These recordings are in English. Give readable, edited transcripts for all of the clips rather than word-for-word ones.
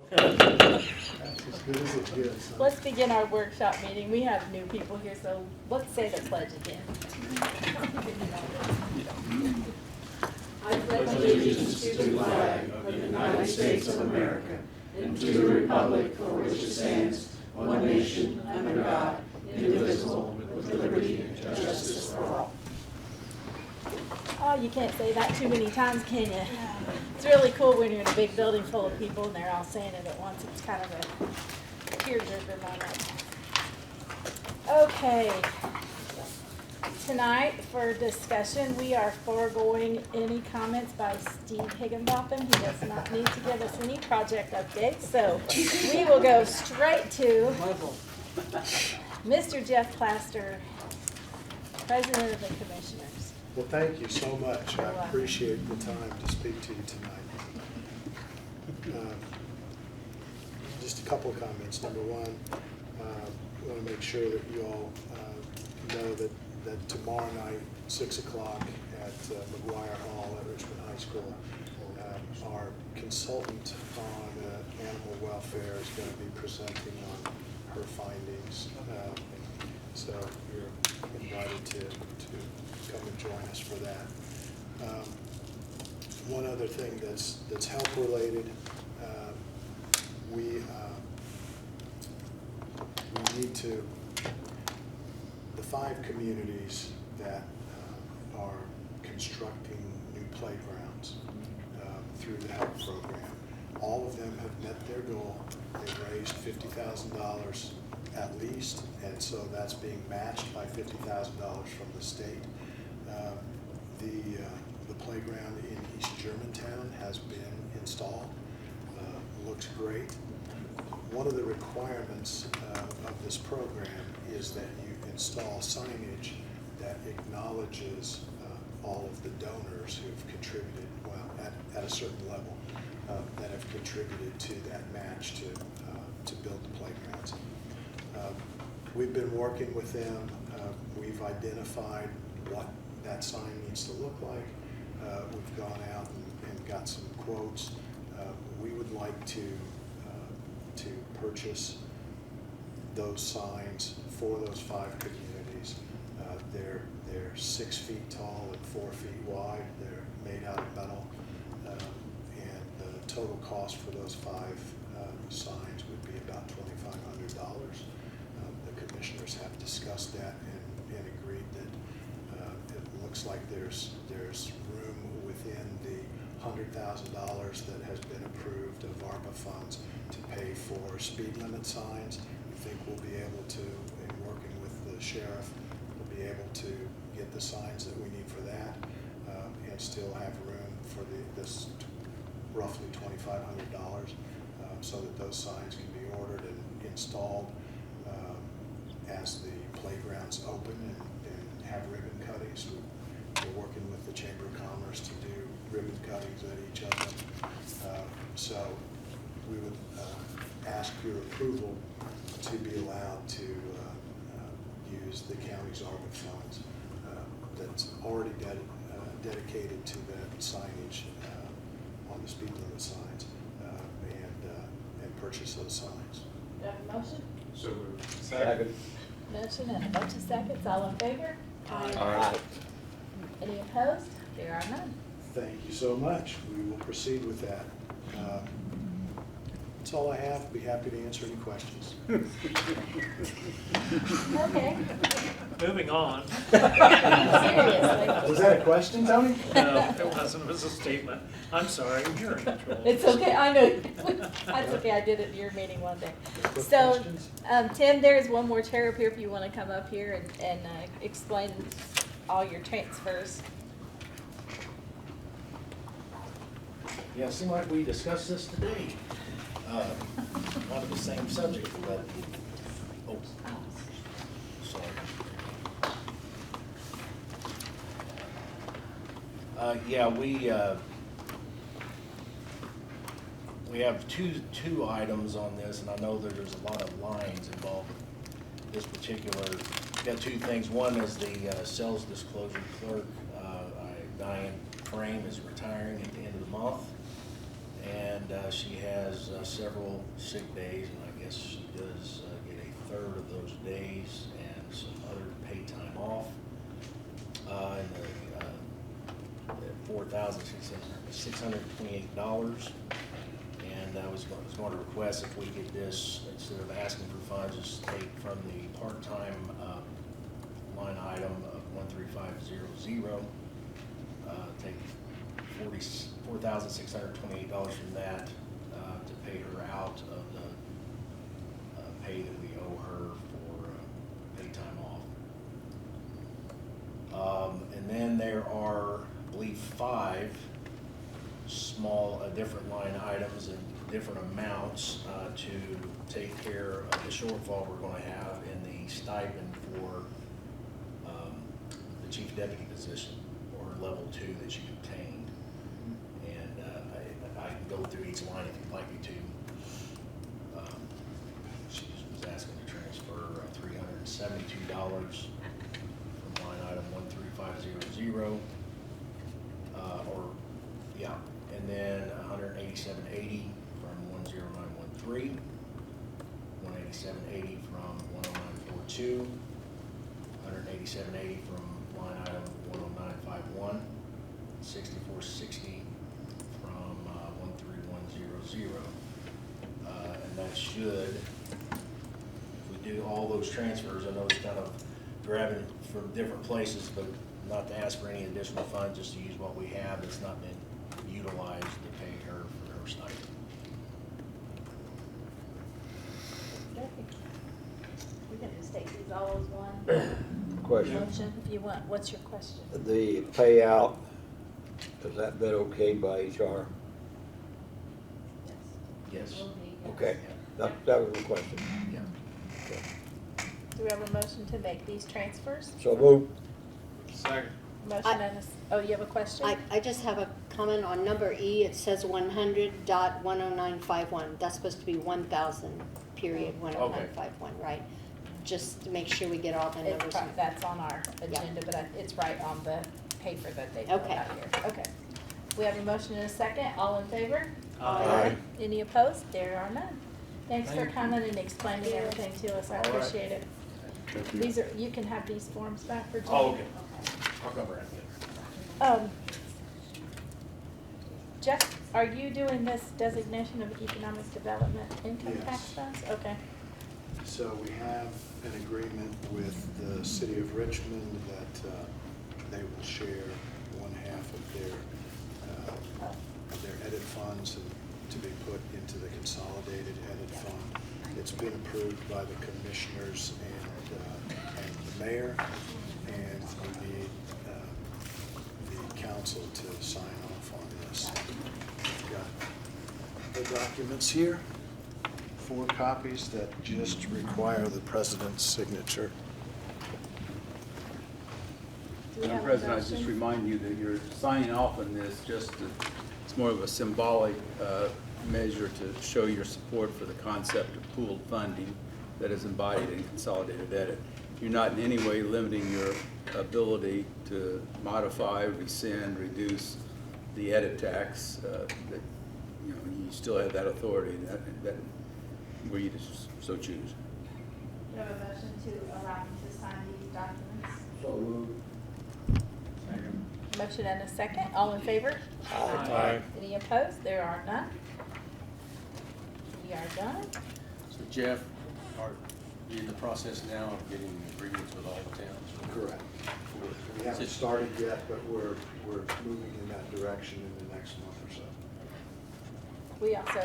That's as good as it gets. Huh? Let's begin our workshop meeting. We have new people here, so let's say the pledge again. I pledge allegiance to the flag of the United States of America and to the republic for which it stands, one nation, under God, indivisible, with liberty and justice for all. Oh, you can't say that too many times, can you? It's really cool when you're in a big building full of people and they're all saying it at once. It's kind of a tearjerker moment. Okay. Tonight, for discussion, we are foregoing any comments by Steve Higginbotham. He does not need to give us any project updates, so we will go straight to Mr. Jeff Plaster, President of the Commissioners. Well, thank you so much. I appreciate the time to speak to you tonight. Just a couple of comments. Number one, I want to make sure that you all know that tomorrow night, 6 o'clock at McGuire Hall at Richmond High School, our consultant on animal welfare is going to be presenting on her findings. So you're invited to come and join us for that. One other thing that's health related, we need to, the 5 communities that are constructing new playgrounds through the HELP program, all of them have met their goal. They've raised $50,000 at least, and so that's being matched by $50,000 from the state. The playground in East Germantown has been installed. Looks great. One of the requirements of this program is that you install signage that acknowledges all of the donors who've contributed, well, at a certain level, that have contributed to that match to build the playgrounds. We've been working with them. We've identified what that sign needs to look like. We've gone out and got some quotes. We would like to purchase those signs for those 5 communities. They're 6 feet tall and 4 feet wide. They're made out of metal, and the total cost for those 5 signs would be about $2,500. The commissioners have discussed that and agreed that it looks like there's room within the $100,000 that has been approved of ARPA funds to pay for speed limit signs. We think we'll be able to, in working with the sheriff, we'll be able to get the signs that we need for that, and still have room for this roughly $2,500, so that those signs can be ordered and installed as the playgrounds open and have ribbon cuttings. We're working with the Chamber of Commerce to do ribbon cuttings at each of them. So we would ask your approval to be allowed to use the county's ARPA funds that's already dedicated to that signage on the speed limit signs, and purchase those signs. Do you have a motion? So moved. Second. Motion and a bunch of seconds. All in favor? Aye. Any opposed? There are none. Thank you so much. We will proceed with that. That's all I have. Be happy to answer any questions. Okay. Moving on. Seriously. Was that a question, Tony? No, it wasn't. It was a statement. I'm sorry. You're in control. It's okay, I know. That's okay, I did it at your meeting one day. Quick So, questions? Tim, there's one more chair up here if you want to come up here and explain all your transfers. Yeah, it seemed like we discussed this today. Not of the same subject, but, oh, sorry. Yeah, we have two items on this, and I know that there's a lot of lines involved with this particular. We've got 2 things. One is the sales disclosure clerk. Diane Frame is retiring at the end of the month. And she has several sick days, and I guess she does get a third of those days and some other paid time off. And the $4,628. And I was going to request if we could this, instead of asking for funds, just take from the part-time line item of 13500, take $4,628 from that to pay her out of the pay that we owe her for paid time off. And then there are, I believe, 5 small, different line items and different amounts to take care of the shortfall we're going to have in the stipend for the chief deputy position, or level 2 that she obtained. And I can go through each line if you'd like me to. She was asking to transfer $372 from line item 13500, and then $187.80 from 10913, $187.80 from 10942, $187.80 from line item 10951, $64.60 from 13100. And that should, if we do all those transfers, I know it's kind of grabbing from different places, but not to ask for any additional funds, just to use what we have that's not been utilized to pay her for her stipend. We can just take these all as one Question. motion if you want. What's your question? The payout, has that been okay by HR? Yes. Okay, that was the question. Yeah. Okay. Do we have a motion to make these transfers? So move. Second. Motion and oh, you have a question? I just have a comment on number E. It says 100.10951. That's supposed to be 1,000, period, 10951, right? Just to make sure we get all the numbers. That's on our agenda, but it's right on the paper that they put Okay. out here. Okay. We have a motion and a second. All in favor? Aye. Any opposed? There are none. Thanks for coming and explaining everything to us. I All right. appreciate it. These are, you can have these forms back for Jim. Oh, okay. I'll come around again. Jeff, are you doing this designation of economic development income Yes. tax funds? Okay. So we have an agreement with the city of Richmond that they will share 1/2 of their edit funds and to be put into the consolidated edit fund. It's been approved by the commissioners and the mayor, and we need the council to sign off on this. We've got the documents here. 4 copies that just require the president's signature. Do we have Madam a President, I just motion? remind you that you're signing off on this it's more of a symbolic measure to show your support for the concept of pooled funding that is embodied in consolidated edit. You're not in any way limiting your ability to modify, rescind, reduce the edit tax. That you still have that authority that where you so choose. Do you have a motion to allow me to sign these documents? So move. Second. Motion and a second. All in favor? Aye. Any opposed? There are none. We are done. So Jeff, are you in the process now of getting agreements with all the towns? Correct. We haven't started yet, but we're moving in that direction in the next month or so. We also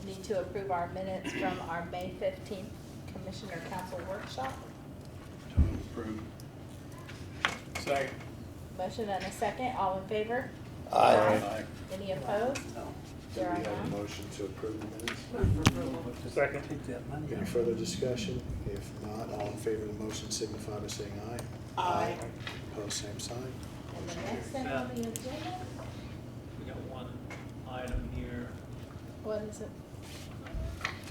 need to approve our minutes from our May 15th Commissioner Council workshop. Approved. Second. Motion and a second. All in favor? Aye. Any opposed? Do There we are have a none. motion to approve the minutes? Second. Any further discussion? If not, all in favor of the motion signify by saying aye. Aye. Opposed, same sign. And the next thing on the agenda, We got one item here what is it?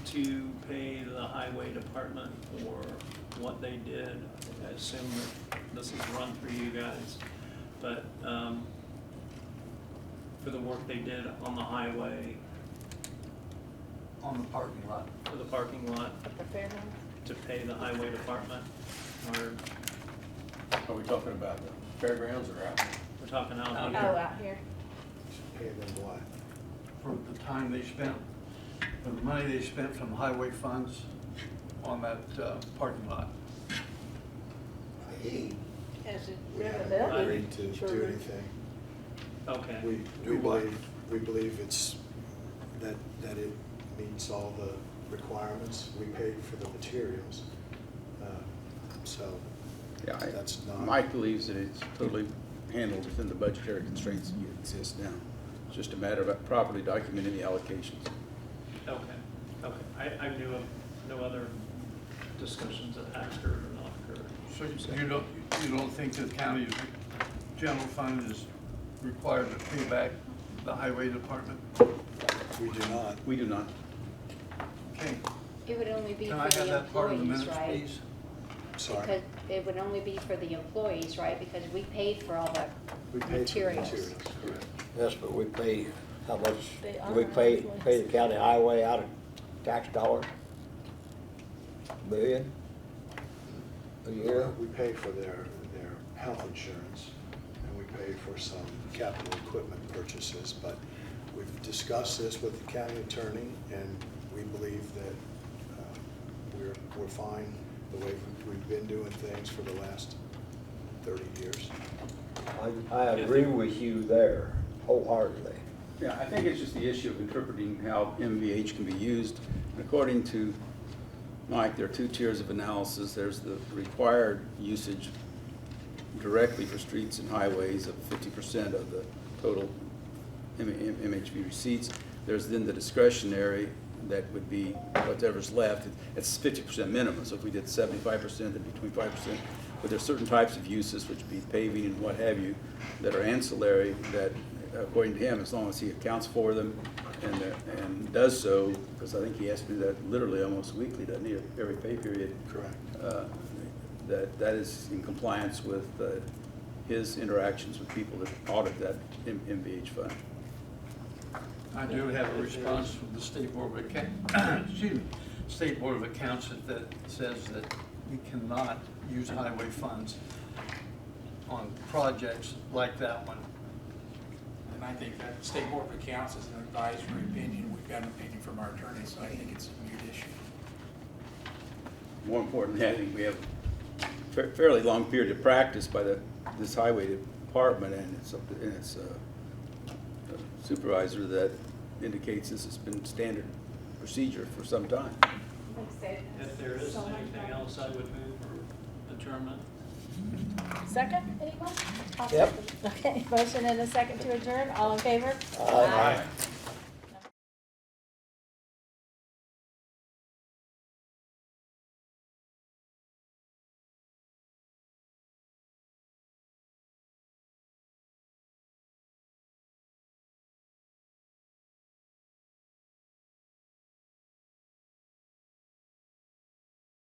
to pay the highway department for what they did. I assume that this is run for you guys, but for the work they did on the highway on the parking lot. for the parking lot At the fairgrounds. to pay the highway department? Or Are we talking about the fairgrounds or out? we're talking out Out Oh, here? out here. Pay them what? For the time they spent, for the money they spent from highway funds on that parking lot. As it We never haven't built. agreed to do anything. Okay. We believe it's, that it meets all the requirements. We paid for the materials. So Yeah, that's not. Mike believes that it's totally handled within the budgetary constraints that exist now. It's just a matter of properly documenting the allocations. Okay. I knew of no other discussions that had occurred or not occurred. So you don't think the county's general fund is required to pay back the highway department? We do not. We do not. Okay, It would only be can for I have the that part of the employees, minutes, right? please? Sorry. Because it would only be for the employees, right? Because we paid for all the We paid for the materials. materials, correct. Yes, but we pay, how much, They do are we pay employees. the county highway out of tax dollars? Million a year? We pay for their health insurance, and we pay for some capital equipment purchases, but we've discussed this with the county attorney, and we believe that we're fine the way we've been doing things for the last 30 years. I agree with you there wholeheartedly. Yeah, I think it's just the issue of interpreting how MVH can be used. According to Mike, there are two tiers of analysis. There's the required usage directly for streets and highways of 50% of the total MHV receipts. There's then the discretionary that would be whatever's left. It's 50% minimum, so if we did 75%, it'd be 25%. But there's certain types of uses, which would be paving and what have you, that are ancillary that, according to him, as long as he accounts for them and does so, because I think he has to do that literally almost weekly, doesn't he, every pay period? Correct. That is in compliance with his interactions with people that audit that MVH fund. I do have a response from the State Board of Accounts, excuse me, State Board of Accounts that says that we cannot use highway funds on projects like that one. And I think that State Board of Accounts is an advisory opinion. We've got an opinion from our attorney, so I think it's a moot issue. More important than that, I think we have a fairly long period of practice by this highway department and its supervisor that indicates this has been standard procedure for some time. If there is anything else, I would move for adjournment. Second, anyone? I'll Yep. second. Okay, motion and a second to adjourn. All in favor? Aye.